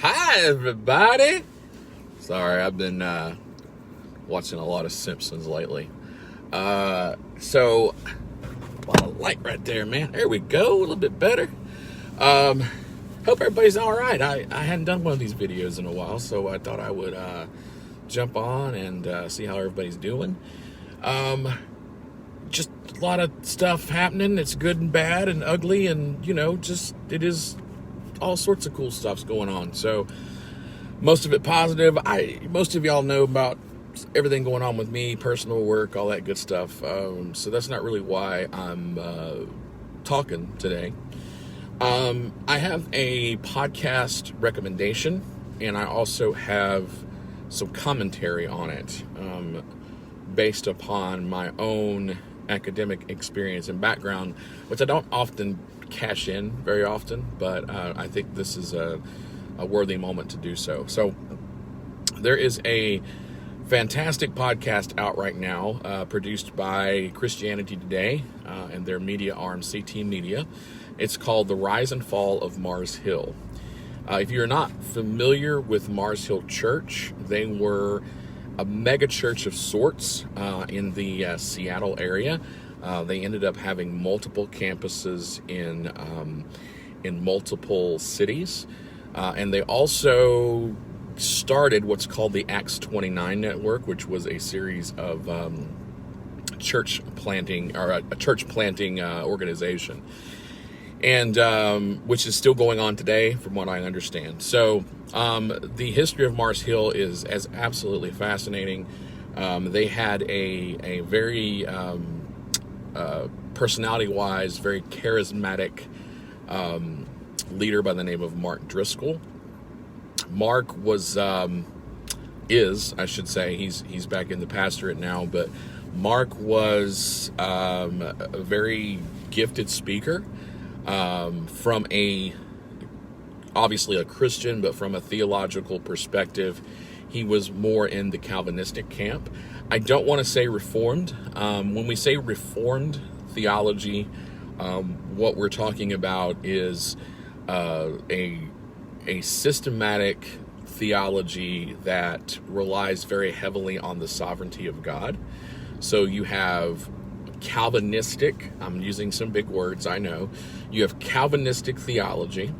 Hi, everybody. Sorry, I've been watching a lot of Simpsons lately. So, a light right there, man. There we go. A little bit better. Hope everybody's all right. I hadn't done one of these videos in a while, so I thought I would jump on and see how everybody's doing. Just a lot of stuff happening. It's good and bad and ugly, and it is all sorts of cool stuff's going on. So most of it positive. Most of y'all know about everything going on with me, personal work, all that good stuff. So that's not really why I'm talking today. I have a podcast recommendation, and I also have some commentary on it based upon my own academic experience and background, which I don't often cash in very often, but I think this is a worthy moment to do so. So there is a fantastic podcast out right now produced by Christianity Today and their media arm, CT Media. It's called The Rise and Fall of Mars Hill. If you're not familiar with Mars Hill Church, they were a mega church of sorts in the Seattle area. They ended up having multiple campuses in multiple cities. And they also started what's called the Acts 29 Network, which was a series of church planting organization, and which is still going on today, from what I understand. So the history of Mars Hill is absolutely fascinating. They had a very personality-wise, very charismatic leader by the name of Mark Driscoll. Mark is, I should say, he's back in the pastorate now, but Mark was a very gifted speaker from obviously a Christian, but from a theological perspective, he was more in the Calvinistic camp. I don't want to say Reformed. When we say Reformed theology, what we're talking about is a systematic theology that relies very heavily on the sovereignty of God. So you have Calvinistic, I'm using some big words, I know. You have Calvinistic theology.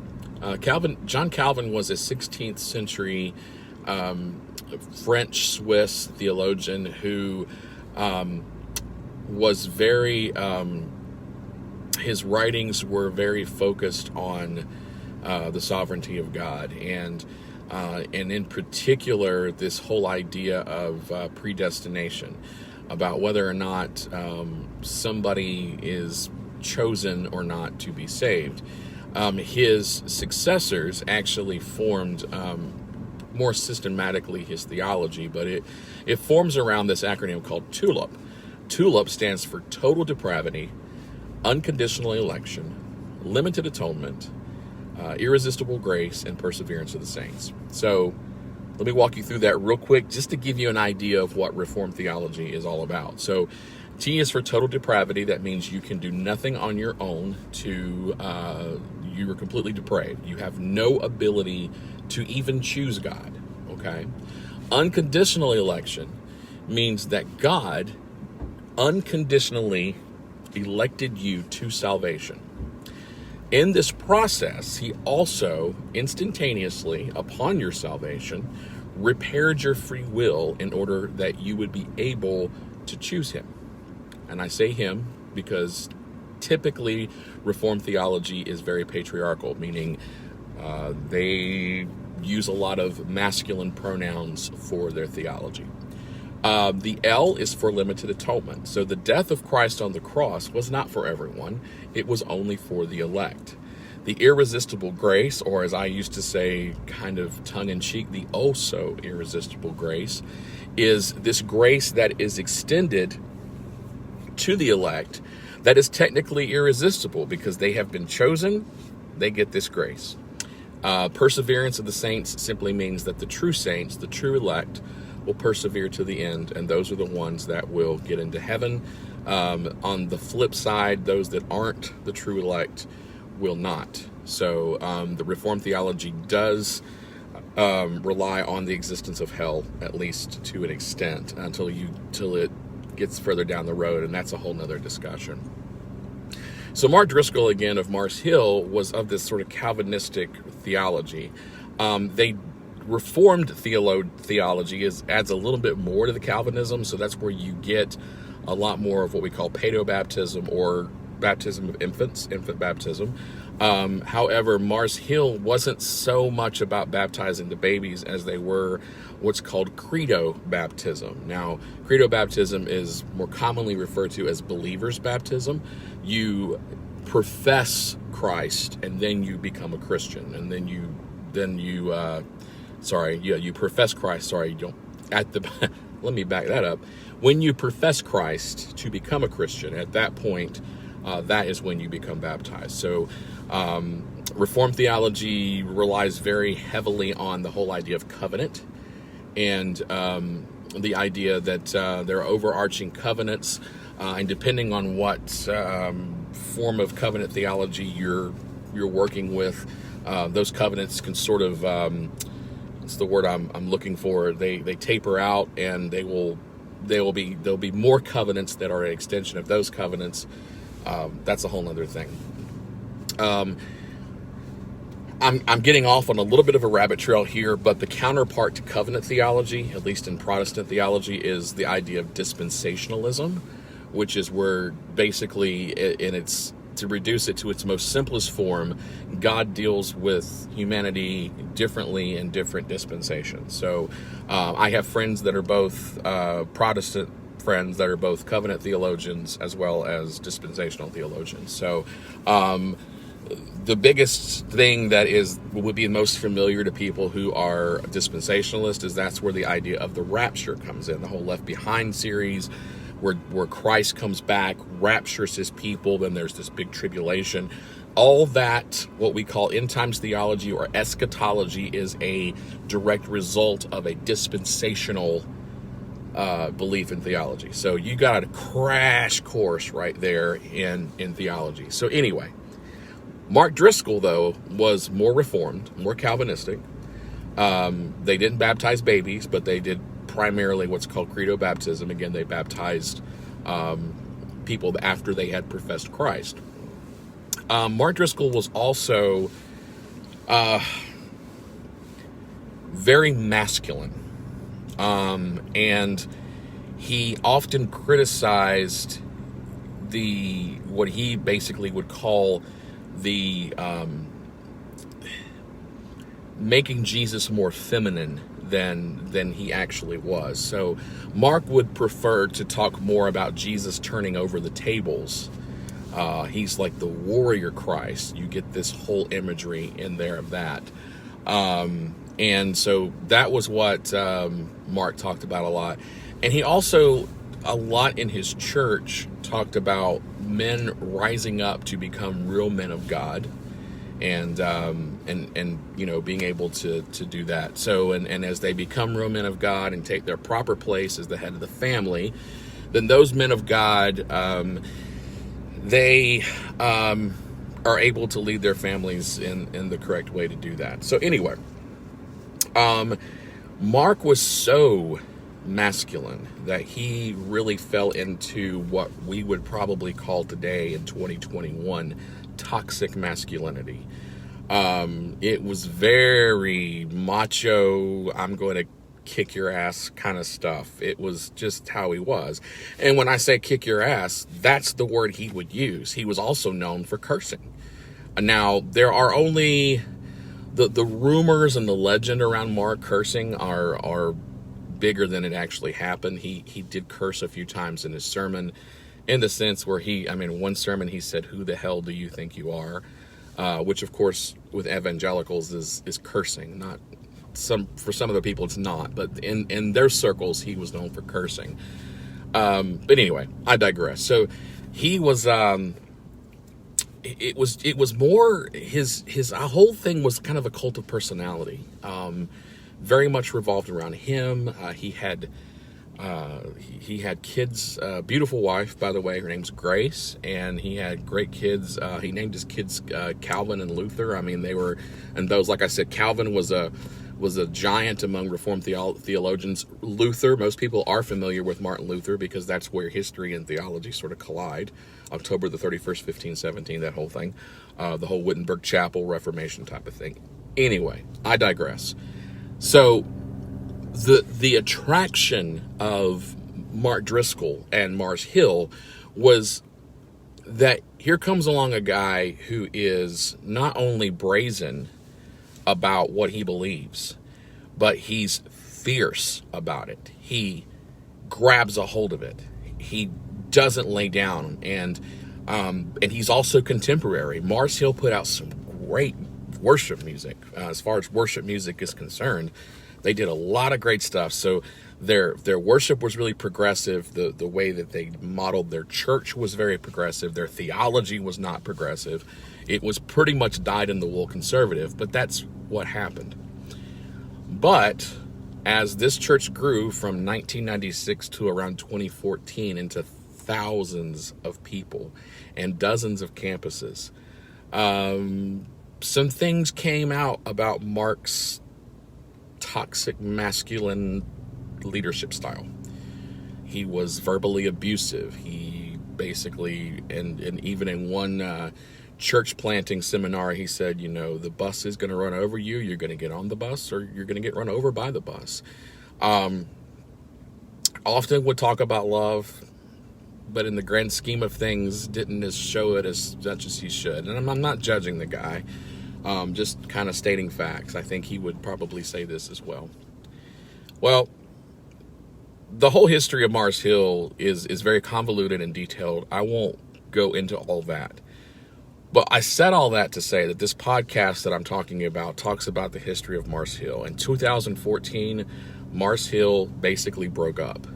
John Calvin was a 16th century French-Swiss theologian who was very, his writings were very focused on the sovereignty of God, and in particular, this whole idea of predestination, about whether or not somebody is chosen or not to be saved. His successors actually formed more systematically his theology, but it forms around this acronym called TULIP. TULIP stands for total depravity, unconditional election, limited atonement, irresistible grace, and perseverance of the saints. So let me walk you through that real quick, just to give you an idea of what Reformed theology is all about. So T is for total depravity. That means you can do nothing on your own you are completely depraved. You have no ability to even choose God, okay? Unconditional election means that God unconditionally elected you to salvation. In this process, he also instantaneously, upon your salvation, repaired your free will in order that you would be able to choose him. And I say him because typically Reformed theology is very patriarchal, meaning they use a lot of masculine pronouns for their theology. The L is for limited atonement. So the death of Christ on the cross was not for everyone. It was only for the elect. The irresistible grace, or as I used to say, kind of tongue-in-cheek, the oh so irresistible grace, is this grace that is extended to the elect that is technically irresistible because they have been chosen. They get this grace. Perseverance of the saints simply means that the true saints, the true elect, will persevere to the end, and those are the ones that will get into heaven. On the flip side, those that aren't the true elect will not. So the Reformed theology does rely on the existence of hell, at least to an extent, till it gets further down the road, and that's a whole nother discussion. So Mark Driscoll, again, of Mars Hill, was of this sort of Calvinistic theology. They Reformed theology adds a little bit more to the Calvinism, so that's where you get a lot more of what we call paedobaptism, or baptism of infants, infant baptism. However, Mars Hill wasn't so much about baptizing the babies as they were what's called credo baptism. Now, credo baptism is more commonly referred to as believer's baptism. You profess Christ, and then you become a Christian, and then you profess Christ. Sorry, you don't. Let me back that up. When you profess Christ to become a Christian, at that point, that is when you become baptized. So, Reformed theology relies very heavily on the whole idea of covenant, and the idea that there are overarching covenants, and depending on what form of covenant theology you're working with, those covenants can sort of it's the word I'm looking for. They taper out, and there'll be more covenants that are an extension of those covenants. That's a whole other thing. I'm getting off on a little bit of a rabbit trail here, but the counterpart to covenant theology, at least in Protestant theology, is the idea of dispensationalism, which is where basically, to reduce it to its most simplest form, God deals with humanity differently in different dispensations. So I have friends that are both Protestant friends that are both covenant theologians as well as dispensational theologians. So the biggest thing that would be most familiar to people who are dispensationalists is that's where the idea of the rapture comes in. The whole Left Behind series, where Christ comes back, raptures his people, then there's this big tribulation. All that, what we call end times theology or eschatology, is a direct result of a dispensational belief in theology. So you got a crash course right there in theology. So anyway, Mark Driscoll, though, was more Reformed, more Calvinistic. They didn't baptize babies, but they did primarily what's called credo baptism. Again, they baptized people after they had professed Christ. Mark Driscoll was also very masculine, and he often criticized what he basically would call the making Jesus more feminine than he actually was. So Mark would prefer to talk more about Jesus turning over the tables. He's like the warrior Christ. You get this whole imagery in there of that. And so that was what Mark talked about a lot. And he also, a lot in his church, talked about men rising up to become real men of God, and being able to do that. So and as they become real men of God and take their proper place as the head of the family, then those men of God, they are able to lead their families in the correct way to do that. So anyway, Mark was so masculine that he really fell into what we would probably call today in 2021 toxic masculinity. It was very macho, I'm going to kick your ass kind of stuff. It was just how he was. And when I say kick your ass, that's the word he would use. He was also known for cursing. Now, there are only the rumors and the legend around Mark cursing are bigger than it actually happened. He did curse a few times in his sermon, in the sense where one sermon he said, "Who the hell do you think you are?" Which of course with evangelicals is cursing. Not for some of the people it's not, but in their circles he was known for cursing. But anyway, I digress. So he was it was more his whole thing was kind of a cult of personality. Very much revolved around him. He had kids, beautiful wife, by the way, her name's Grace, and he had great kids. He named his kids Calvin and Luther. I mean, they were, and those, like I said, Calvin was was a giant among Reformed theologians. Luther, most people are familiar with Martin Luther because that's where history and theology sort of collide. October the 31st, 1517, that whole thing. The whole Wittenberg Chapel Reformation type of thing. Anyway, I digress. So the attraction of Mark Driscoll and Mars Hill was that here comes along a guy who is not only brazen about what he believes, but he's fierce about it. He grabs a hold of it. He doesn't lay down, and he's also contemporary. Mars Hill put out some great worship music. As far as worship music is concerned, they did a lot of great stuff. So their worship was really progressive. The way that they modeled their church was very progressive. Their theology was not progressive. It was pretty much dyed-in-the-wool conservative, but that's what happened. But as this church grew from 1996 to around 2014 into thousands of people and dozens of campuses, some things came out about Mark's toxic masculine leadership style. He was verbally abusive. He basically, and even in one church planting seminar, he said, the bus is going to run over you. You're going to get on the bus, or you're going to get run over by the bus. Often would talk about love, but in the grand scheme of things, didn't show it as much as he should. And I'm not judging the guy, just kind of stating facts. I think he would probably say this as well. Well, the whole history of Mars Hill is very convoluted and detailed. I won't go into all that. But I said all that to say that this podcast that I'm talking about talks about the history of Mars Hill. In 2014, Mars Hill basically broke up.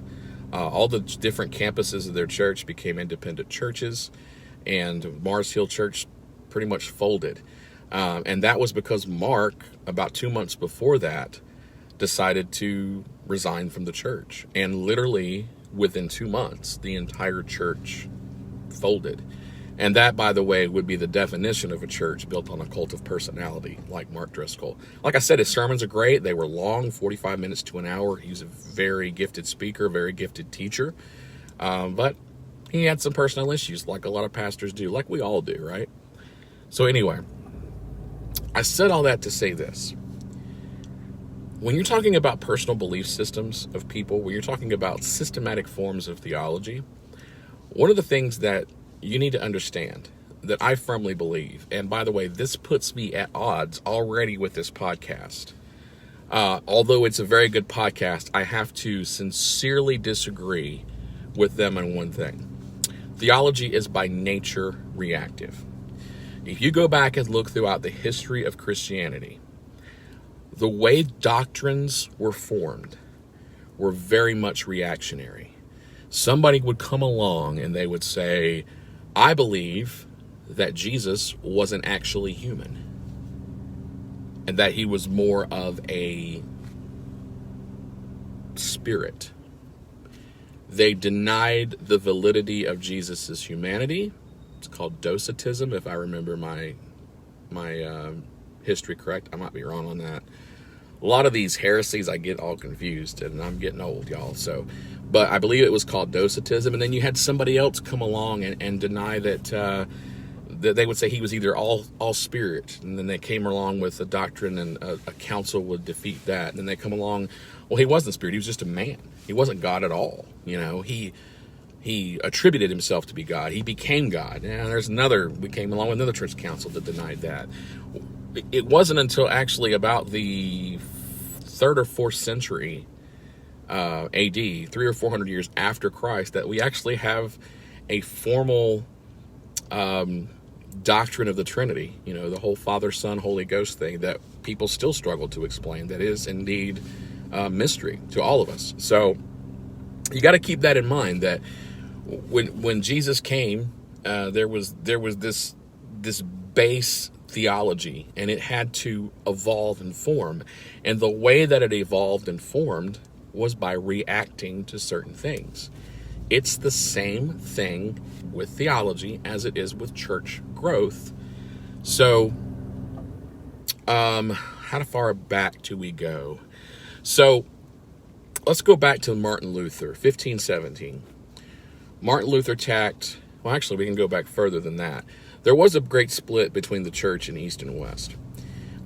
All the different campuses of their church became independent churches, and Mars Hill Church pretty much folded. And that was because Mark, about 2 months before that, decided to resign from the church. And literally within 2 months, the entire church folded. And that, by the way, would be the definition of a church built on a cult of personality, like Mark Driscoll. Like I said, his sermons are great. They were long, 45 minutes to an hour. He's a very gifted speaker, very gifted teacher. But he had some personal issues, like a lot of pastors do, like we all do, right? So anyway, I said all that to say this. When you're talking about personal belief systems of people, when you're talking about systematic forms of theology, one of the things that you need to understand, that I firmly believe, and by the way, this puts me at odds already with this podcast. Although it's a very good podcast, I have to sincerely disagree with them on one thing. Theology is by nature reactive. If you go back and look throughout the history of Christianity, the way doctrines were formed were very much reactionary. Somebody would come along and they would say, I believe that Jesus wasn't actually human, and that he was more of a spirit. They denied the validity of Jesus's humanity. It's called docetism, if I remember my history correct. I might be wrong on that. A lot of these heresies, I get all confused, and I'm getting old, y'all. But I believe it was called docetism. And then you had somebody else come along and deny that that they would say he was either all spirit. And then they came along with a doctrine, and a council would defeat that. And then they come along, well, he wasn't spirit. He was just a man. He wasn't God at all. He attributed himself to be God. He became God. And we came along with another church council that denied that. It wasn't until actually about the 3rd or 4th century AD, 300 or 400 years after Christ, that we actually have a formal doctrine of the Trinity, the whole Father, Son, Holy Ghost thing that people still struggle to explain. That is indeed mystery to all of us. So you got to keep that in mind, that when Jesus came, there was this base theology, and it had to evolve and form. And the way that it evolved and formed was by reacting to certain things. It's the same thing with theology as it is with church growth. So, how how far back do we go? So let's go back to Martin Luther, 1517. Martin Luther attacked, well, actually, we can go back further than that. There was a great split between the church in East and West.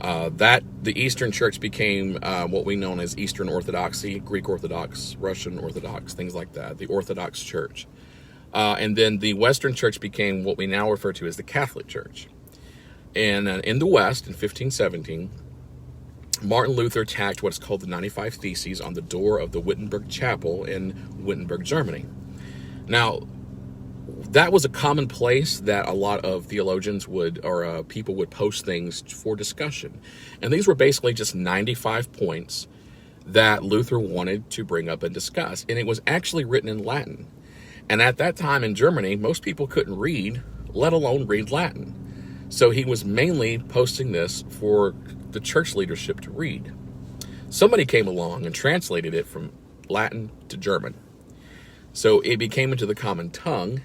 The Eastern Church became what we know as Eastern Orthodoxy, Greek Orthodox, Russian Orthodox, things like that, the Orthodox Church. And then the Western Church became what we now refer to as the Catholic Church. And in the West, in 1517, Martin Luther attacked what's called the 95 Theses on the door of the Wittenberg Chapel in Wittenberg, Germany. Now, that was a common place that a lot of theologians would, or people would post things for discussion. And these were basically just 95 points that Luther wanted to bring up and discuss. And it was actually written in Latin. And at that time in Germany, most people couldn't read, let alone read Latin. So he was mainly posting this for the church leadership to read. Somebody came along and translated it from Latin to German. So it became into the common tongue,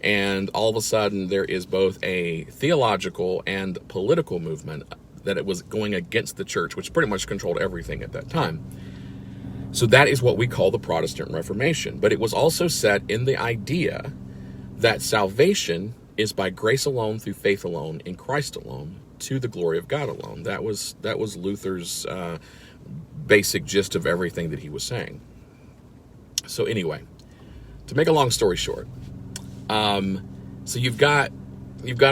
and all of a sudden there is both a theological and political movement that it was going against the church, which pretty much controlled everything at that time. So that is what we call the Protestant Reformation. But it was also set in the idea that salvation is by grace alone, through faith alone, in Christ alone, to the glory of God alone. That was Luther's basic gist of everything that he was saying. So anyway, to make a long story short, so you've got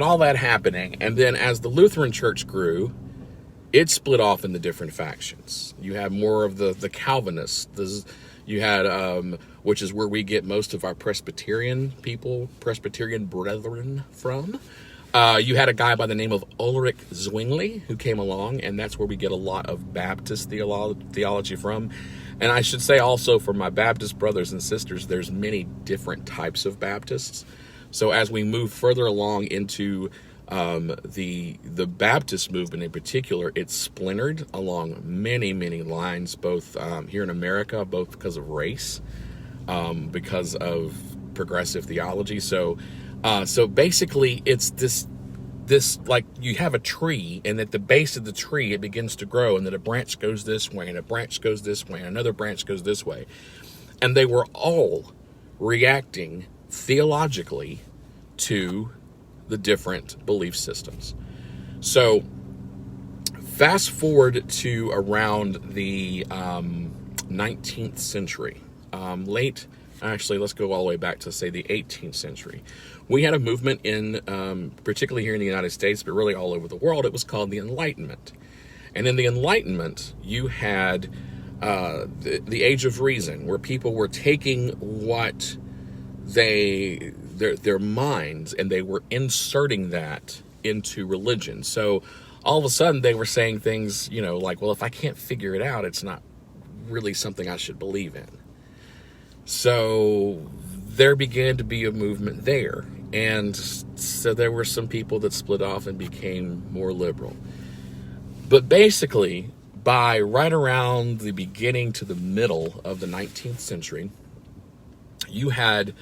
all that happening, and then as the Lutheran Church grew, it split off into different factions. You have more of the Calvinists. You had, which is where we get most of our Presbyterian brethren from. You had a guy by the name of Ulrich Zwingli who came along, and that's where we get a lot of Baptist theology from. And I should say also, for my Baptist brothers and sisters, there's many different types of Baptists. So as we move further along into the Baptist movement in particular, it's splintered along many, many lines, both here in America, both because of race, because of progressive theology. So basically it's this like you have a tree, and at the base of the tree it begins to grow, and then a branch goes this way, and a branch goes this way, and another branch goes this way. And they were all reacting theologically to the different belief systems. So fast forward to around the 19th century, let's go all the way back to, say, the 18th century. We had a movement in, particularly here in the United States, but really all over the world. It was called the Enlightenment. And in the Enlightenment, you had the Age of Reason, where people were taking what their minds, and they were inserting that into religion. So all of a sudden they were saying things, like, well, if I can't figure it out, it's not really something I should believe in. So there began to be a movement there. And so there were some people that split off and became more liberal. But basically, by right around the beginning to the middle of the 19th century, you had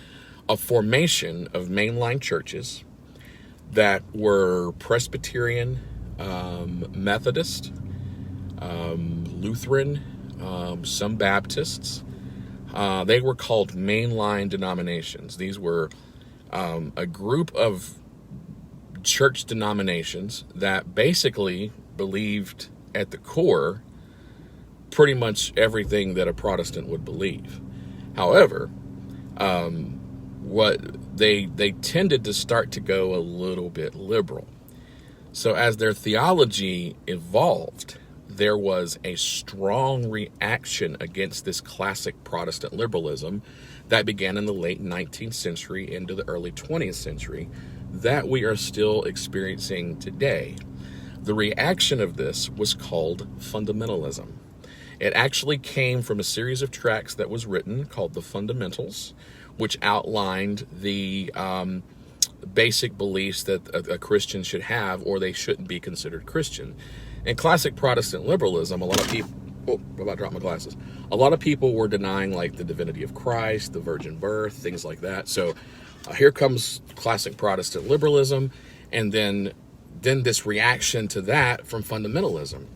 a formation of mainline churches that were Presbyterian, Methodist, Lutheran, some Baptists. They were called mainline denominations. These were a group of church denominations that basically believed at the core pretty much everything that a Protestant would believe. However, what they tended to start to go a little bit liberal. So as their theology evolved, there was a strong reaction against this classic Protestant liberalism that began in the late 19th century into the early 20th century that we are still experiencing today. The reaction of this was called fundamentalism. It actually came from a series of tracts that was written called the Fundamentals, which outlined the basic beliefs that a Christian should have, or they shouldn't be considered Christian. In classic Protestant liberalism, a lot of people, I'm about to drop my glasses. A lot of people were denying, like, the divinity of Christ, the virgin birth, things like that. So here comes classic Protestant liberalism, and then this reaction to that from fundamentalism.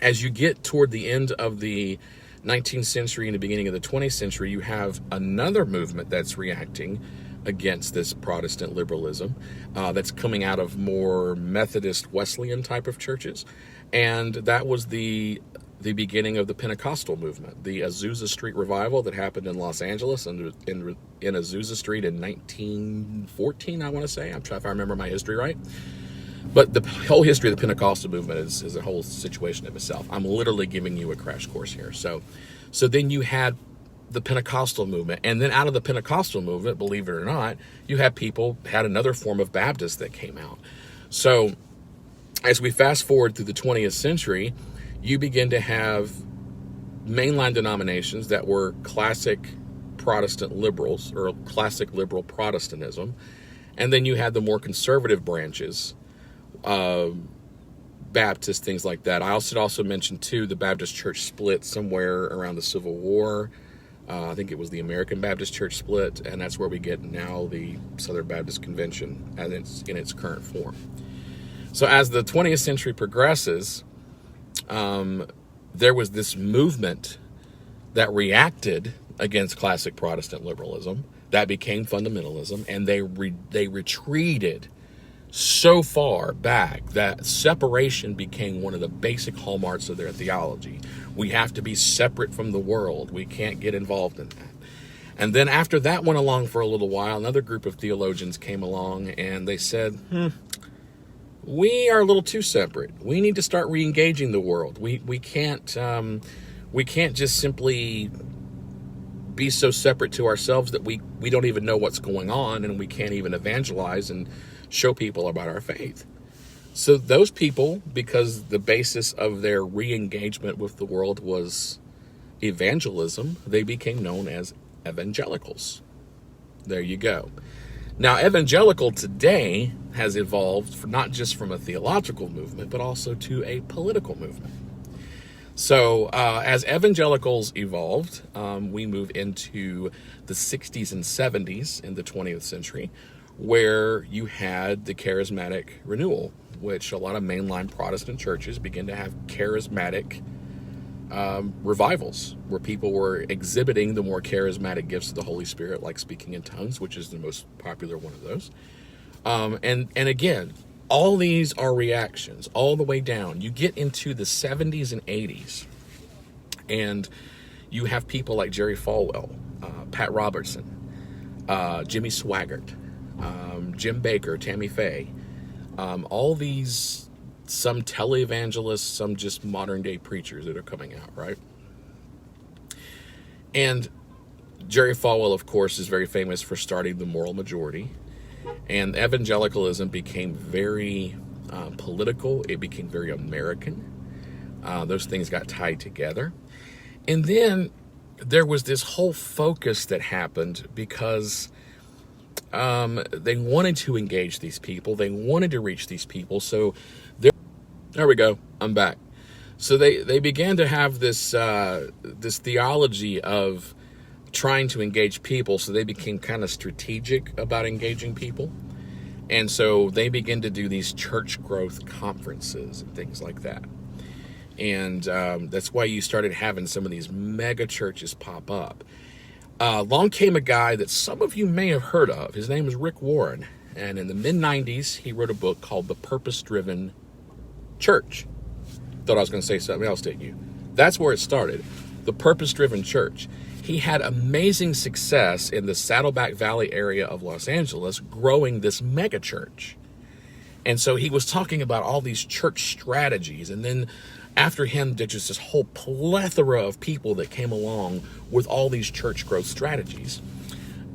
As you get toward the end of the 19th century and the beginning of the 20th century, you have another movement that's reacting against this Protestant liberalism that's coming out of more Methodist Wesleyan type of churches. And that was the beginning of the Pentecostal movement, the Azusa Street revival that happened in Los Angeles and in Azusa Street in 1914, I want to say. I'm trying if I remember my history right. But the whole history of the Pentecostal movement is a whole situation of itself. I'm literally giving you a crash course here. So then you had the Pentecostal movement, and then out of the Pentecostal movement, believe it or not, you had another form of Baptist that came out. So as we fast forward through the 20th century, you begin to have mainline denominations that were classic Protestant liberals or classic liberal Protestantism, and then you had the more conservative branches, Baptist, things like that. I should also mention too, the Baptist church split somewhere around the Civil War. I think it was the American Baptist Church split, and that's where we get now the Southern Baptist Convention in its current form. So as the 20th century progresses, there was this movement that reacted against classic Protestant liberalism that became fundamentalism, and they retreated so far back that separation became one of the basic hallmarks of their theology. We have to be separate from the world. We can't get involved in that. And then after that went along for a little while, another group of theologians came along and they said, we are a little too separate. We need to start re-engaging the world. We can't just simply be so separate to ourselves that we don't even know what's going on, and we can't even evangelize and show people about our faith. So those people, because the basis of their re-engagement with the world was evangelism, they became known as evangelicals. There you go. Now, evangelical today has evolved not just from a theological movement, but also to a political movement. So as evangelicals evolved, we move into the 60s and 70s in the 20th century, where you had the charismatic renewal, which a lot of mainline Protestant churches begin to have charismatic revivals, where people were exhibiting the more charismatic gifts of the Holy Spirit, like speaking in tongues, which is the most popular one of those. And again, all these are reactions all the way down. You get into the 70s and 80s, and you have people like Jerry Falwell, Pat Robertson, Jimmy Swaggart, Jim Baker, Tammy Faye, all these, some televangelists, some just modern day preachers that are coming out, right? And Jerry Falwell, of course, is very famous for starting the Moral Majority, and evangelicalism became very political. It became very American. Those things got tied together. And then there was this whole focus that happened because they wanted to engage these people. They wanted to reach these people. So there we go. I'm back. So they began to have this theology of trying to engage people. So they became kind of strategic about engaging people. And so they began to do these church growth conferences and things like that. And that's why you started having some of these mega churches pop up. Along came a guy that some of you may have heard of. His name is Rick Warren. And in the mid-90s, he wrote a book called The Purpose-Driven Church. Thought I was going to say something else, didn't you? That's where it started. The Purpose-Driven Church. He had amazing success in the Saddleback Valley area of Los Angeles, growing this mega church. And so he was talking about all these church strategies. And then after him, there's just this whole plethora of people that came along with all these church growth strategies.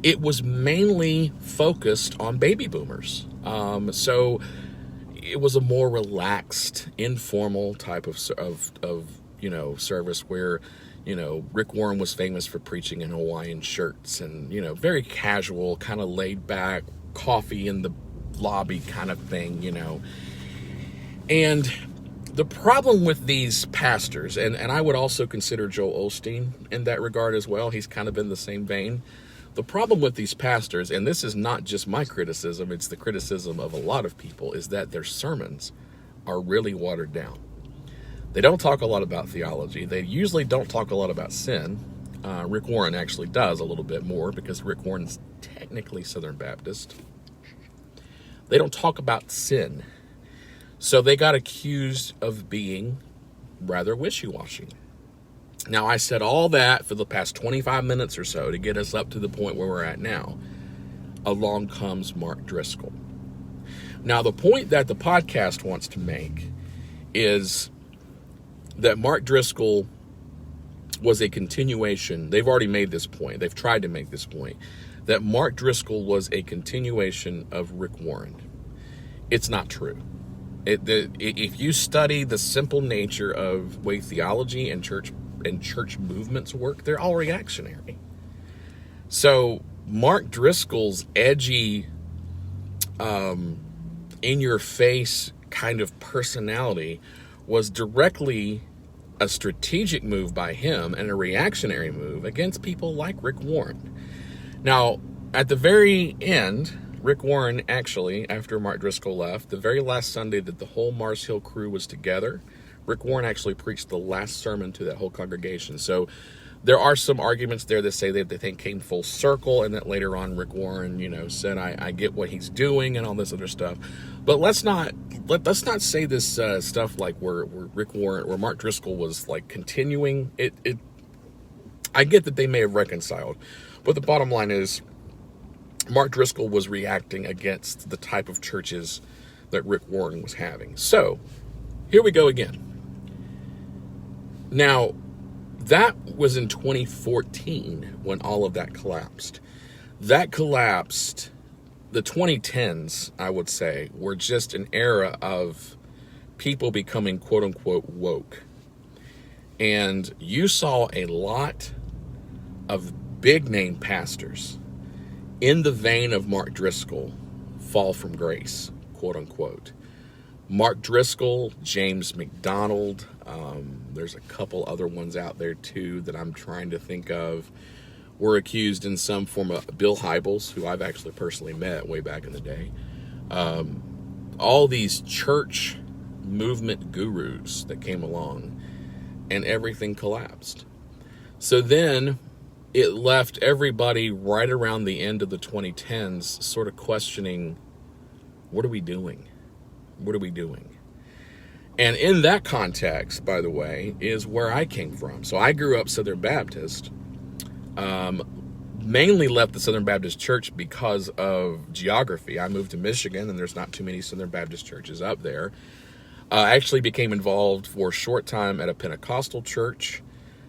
It was mainly focused on baby boomers. So it was a more relaxed, informal type of service where, Rick Warren was famous for preaching in Hawaiian shirts and, very casual, kind of laid back, coffee in the lobby kind of thing, And the problem with these pastors, and I would also consider Joel Osteen in that regard as well. He's kind of in the same vein. The problem with these pastors, and this is not just my criticism, it's the criticism of a lot of people, is that their sermons are really watered down. They don't talk a lot about theology. They usually don't talk a lot about sin. Rick Warren actually does a little bit more because Rick Warren's technically Southern Baptist. They don't talk about sin. So they got accused of being rather wishy-washy. Now, I said all that for the past 25 minutes or so to get us up to the point where we're at now. Along comes Mark Driscoll. Now, the point that the podcast wants to make is that Mark Driscoll was a continuation. They've already made this point. They've tried to make this point. That Mark Driscoll was a continuation of Rick Warren. It's not true. If you study the simple nature of way theology and church movements work, they're all reactionary. So Mark Driscoll's edgy, in-your-face kind of personality was directly a strategic move by him and a reactionary move against people like Rick Warren. Now, at the very end, Rick Warren actually, after Mark Driscoll left, the very last Sunday that the whole Mars Hill crew was together, Rick Warren actually preached the last sermon to that whole congregation. So there are some arguments there that say that they think came full circle and that later on Rick Warren, said, I get what he's doing and all this other stuff. But let's not say this stuff like where Rick Warren, where Mark Driscoll was like continuing. I get that they may have reconciled, but the bottom line is Mark Driscoll was reacting against the type of churches that Rick Warren was having. So here we go again. Now, that was in 2014 when all of that collapsed. That collapsed. The 2010s, I would say, were just an era of people becoming quote-unquote woke. And you saw a lot of big-name pastors in the vein of Mark Driscoll fall from grace, quote-unquote. Mark Driscoll, James McDonald, there's a couple other ones out there too that I'm trying to think of, were accused in some form of Bill Hybels, who I've actually personally met way back in the day. All these church movement gurus that came along, and everything collapsed. So then it left everybody right around the end of the 2010s sort of questioning, what are we doing? What are we doing? And in that context, by the way, is where I came from. So I grew up Southern Baptist, mainly left the Southern Baptist Church because of geography. I moved to Michigan, and there's not too many Southern Baptist churches up there. I actually became involved for a short time at a Pentecostal church,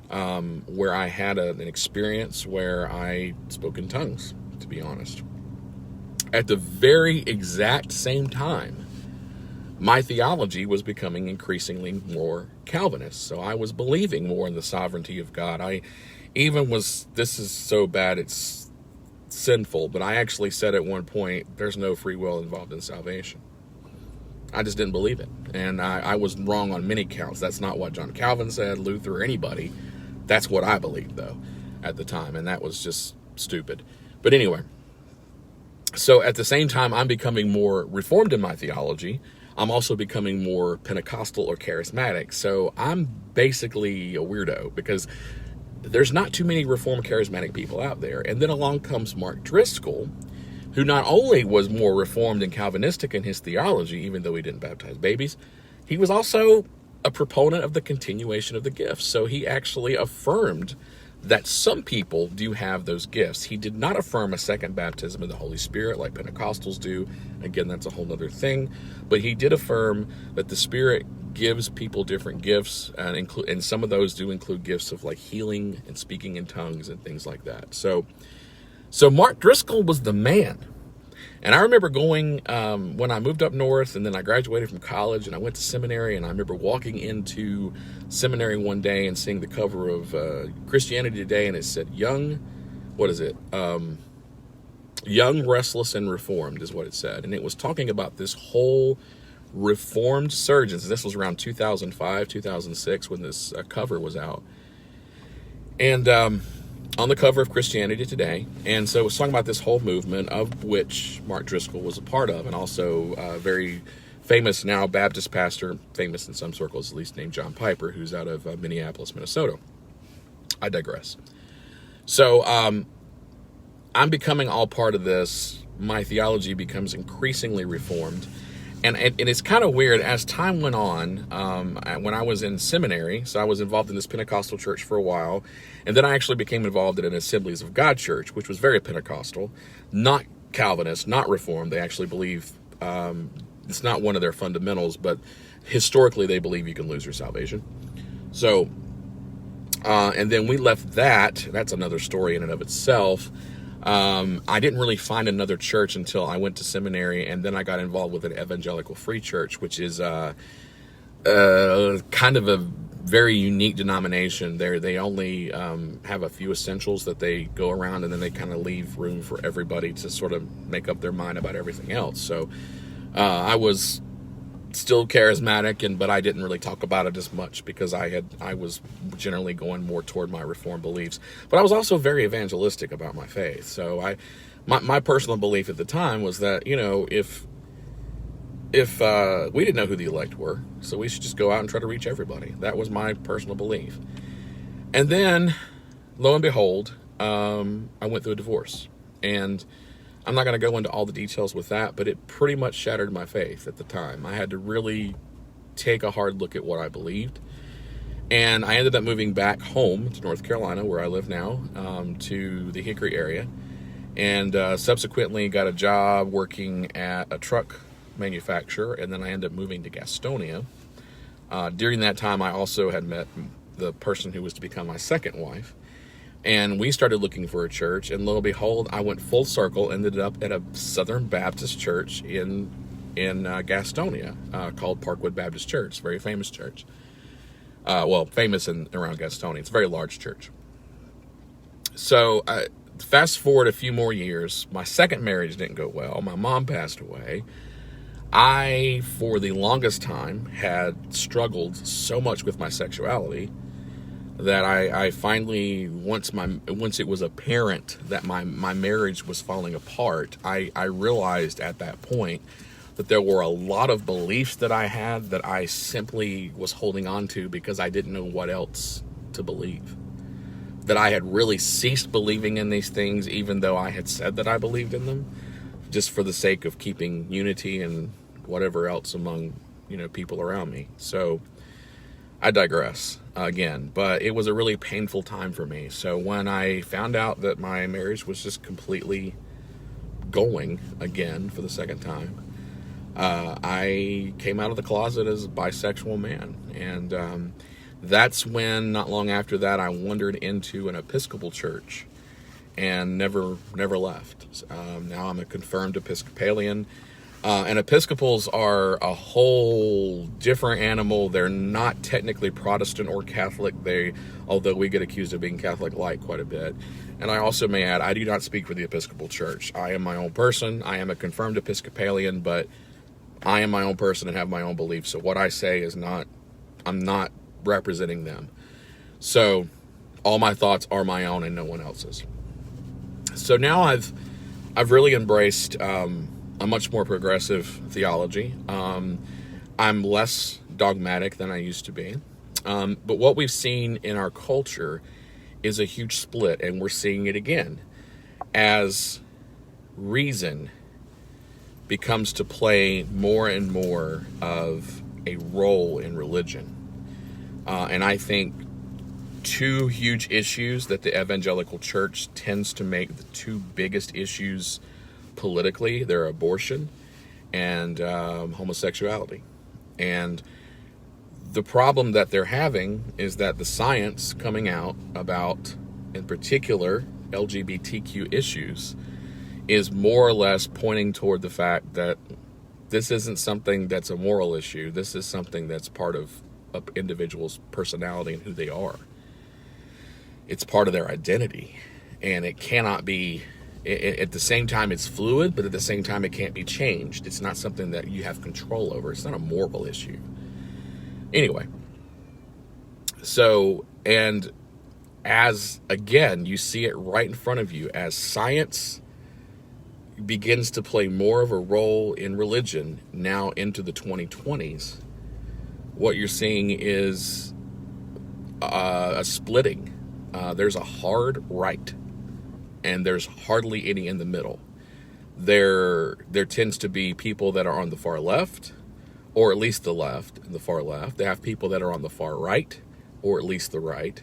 where I had an experience where I spoke in tongues, to be honest. At the very exact same time, my theology was becoming increasingly more Calvinist. So I was believing more in the sovereignty of God. I even was, this is so bad it's sinful, but I actually said at one point, there's no free will involved in salvation. I just didn't believe it. And I was wrong on many counts. That's not what John Calvin said, Luther, or anybody. That's what I believed, though, at the time. And that was just stupid. But anyway, so at the same time, I'm becoming more reformed in my theology. I'm also becoming more Pentecostal or charismatic. So I'm basically a weirdo because there's not too many Reformed charismatic people out there. And then along comes Mark Driscoll, who not only was more Reformed and Calvinistic in his theology, even though he didn't baptize babies, he was also a proponent of the continuation of the gifts. So he actually affirmed that some people do have those gifts. He did not affirm a second baptism of the Holy Spirit like Pentecostals do. Again, that's a whole other thing. But he did affirm that the Spirit gives people different gifts, and some of those do include gifts of like healing and speaking in tongues and things like that. So Mark Driscoll was the man. And I remember going, when I moved up north and then I graduated from college and I went to seminary, and I remember walking into seminary one day and seeing the cover of Christianity Today, and it said Young, Young, Restless, and Reformed is what it said. And it was talking about this whole Reformed surge. This was around 2005, 2006 when this cover was out. And on the cover of Christianity Today. And so it was talking about this whole movement of which Mark Driscoll was a part of, and also very famous now Baptist pastor, famous in some circles at least, named John Piper, who's out of Minneapolis, Minnesota. I digress. So I'm becoming all part of this. My theology becomes increasingly reformed. And it's kind of weird. As time went on, when I was in seminary, so I was involved in this Pentecostal church for a while, and then I actually became involved in an Assemblies of God church, which was very Pentecostal, not Calvinist, not Reformed. They actually believe, it's not one of their fundamentals, but historically they believe you can lose your salvation. So, and then we left that. That's another story in and of itself. I didn't really find another church until I went to seminary, and then I got involved with an evangelical free church, which is kind of a very unique denomination. They only have a few essentials that they go around, and then they kind of leave room for everybody to sort of make up their mind about everything else. So I was still charismatic, but I didn't really talk about it as much because I was generally going more toward my Reformed beliefs. But I was also very evangelistic about my faith. So my personal belief at the time was that, if we didn't know who the elect were, so we should just go out and try to reach everybody. That was my personal belief. And then, lo and behold, I went through a divorce. And I'm not going to go into all the details with that, but it pretty much shattered my faith at the time. I had to really take a hard look at what I believed. And I ended up moving back home to North Carolina, where I live now, to the Hickory area. And subsequently got a job working at a truck manufacturer. And then I ended up moving to Gastonia. During that time, I also had met the person who was to become my second wife. And we started looking for a church, and lo and behold, I went full circle, ended up at a Southern Baptist church in Gastonia called Parkwood Baptist Church, very famous church. Famous around Gastonia. It's a very large church. So fast forward a few more years, my second marriage didn't go well. My mom passed away. I, for the longest time, had struggled so much with my sexuality that I finally, once it was apparent that my marriage was falling apart, I realized at that point that there were a lot of beliefs that I had that I simply was holding on to because I didn't know what else to believe. That I had really ceased believing in these things, even though I had said that I believed in them, just for the sake of keeping unity and whatever else among, people around me. So I digress again, but it was a really painful time for me. So when I found out that my marriage was just completely going again for the second time, I came out of the closet as a bisexual man. And that's when, not long after that, I wandered into an Episcopal church and never left. Now I'm a confirmed Episcopalian. And Episcopals are a whole different animal. They're not technically Protestant or Catholic. Although we get accused of being Catholic-like quite a bit. And I also may add, I do not speak for the Episcopal Church. I am my own person. I am a confirmed Episcopalian, but I am my own person and have my own beliefs. So what I say I'm not representing them. So all my thoughts are my own and no one else's. So now I've really embraced a much more progressive theology. I'm less dogmatic than I used to be. But what we've seen in our culture is a huge split, and we're seeing it again as reason becomes to play more and more of a role in religion. And I think two huge issues that the evangelical church tends to make the two biggest issues politically, they're abortion and homosexuality. And the problem that they're having is that the science coming out about, in particular, LGBTQ issues is more or less pointing toward the fact that this isn't something that's a moral issue. This is something that's part of an individual's personality and who they are. It's part of their identity, and it cannot be. At the same time, it's fluid, but at the same time, it can't be changed. It's not something that you have control over. It's not a moral issue. Anyway, so, and as, again, you see it right in front of you, as science begins to play more of a role in religion now into the 2020s, what you're seeing is a splitting. There's a hard right, and there's hardly any in the middle. There tends to be people that are on the far left, or at least the left and the far left. They have people that are on the far right, or at least the right.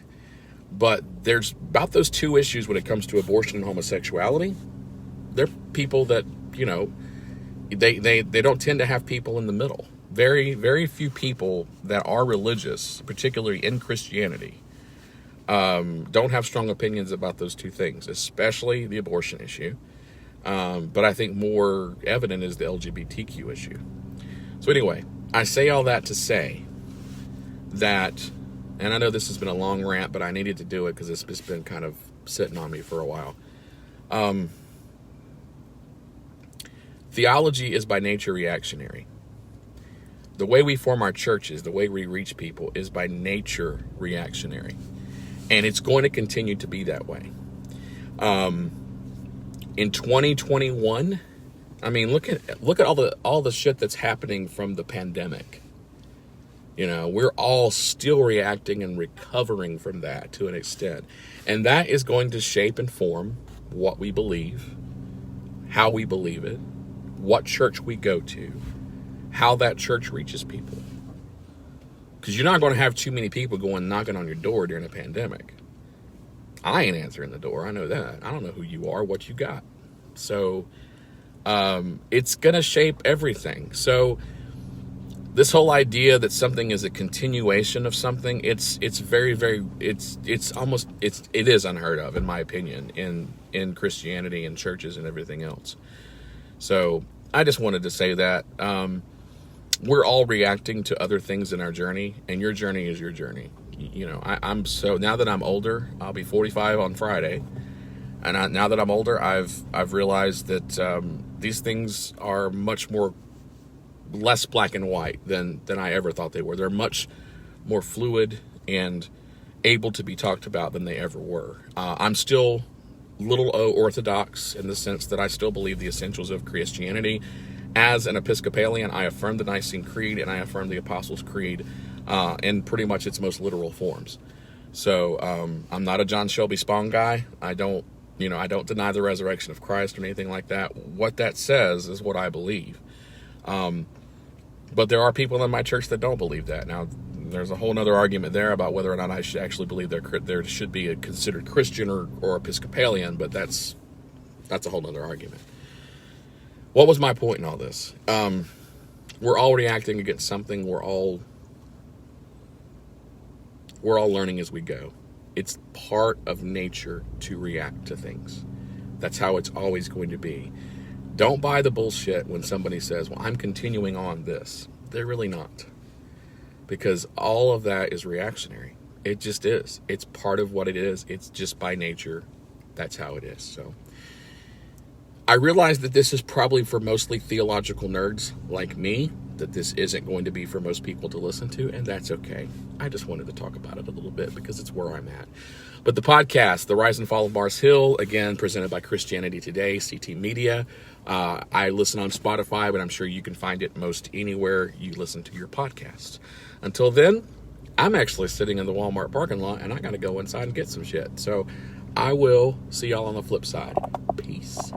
But there's about those two issues when it comes to abortion and homosexuality. They're people that, they don't tend to have people in the middle. Very, very few people that are religious, particularly in Christianity, don't have strong opinions about those two things, especially the abortion issue. But I think more evident is the LGBTQ issue. So anyway, I say all that to say that, and I know this has been a long rant, but I needed to do it because it's just been kind of sitting on me for a while. Theology is by nature reactionary. The way we form our churches, the way we reach people, is by nature reactionary. And it's going to continue to be that way. In 2021, I mean, look at all the shit that's happening from the pandemic. We're all still reacting and recovering from that to an extent. And that is going to shape and form what we believe, how we believe it, what church we go to, how that church reaches people. Because you're not going to have too many people going knocking on your door during a pandemic. I ain't answering the door. I know that. I don't know who you are, what you got. So it's going to shape everything. So this whole idea that something is a continuation of something, it's very, very, it is unheard of, in my opinion, in Christianity and churches and everything else. So I just wanted to say that we're all reacting to other things in our journey, and your journey is your journey. I'm so, now that I'm older, I'll be 45 on Friday, and now that I'm older, I've realized that these things are much more less black and white than I ever thought they were. They're much more fluid and able to be talked about than they ever were. I'm still little o orthodox in the sense that I still believe the essentials of Christianity. As an Episcopalian, I affirm the Nicene Creed and I affirm the Apostles' Creed in pretty much its most literal forms. So I'm not a John Shelby Spong guy. I don't deny the resurrection of Christ or anything like that. What that says is what I believe. But there are people in my church that don't believe that. Now, there's a whole other argument there about whether or not I should actually believe there should be a considered Christian or Episcopalian, but that's a whole other argument. What was my point in all this? We're all reacting against something. We're all learning as we go. It's part of nature to react to things. That's how it's always going to be. Don't buy the bullshit when somebody says, well, I'm continuing on this. They're really not. Because all of that is reactionary. It just is. It's part of what it is. It's just by nature. That's how it is. So I realize that this is probably for mostly theological nerds like me, that this isn't going to be for most people to listen to, and that's okay. I just wanted to talk about it a little bit because it's where I'm at. But the podcast, The Rise and Fall of Mars Hill, again, presented by Christianity Today, CT Media. I listen on Spotify, but I'm sure you can find it most anywhere you listen to your podcasts. Until then, I'm actually sitting in the Walmart parking lot, and I got to go inside and get some shit. So I will see y'all on the flip side. Peace.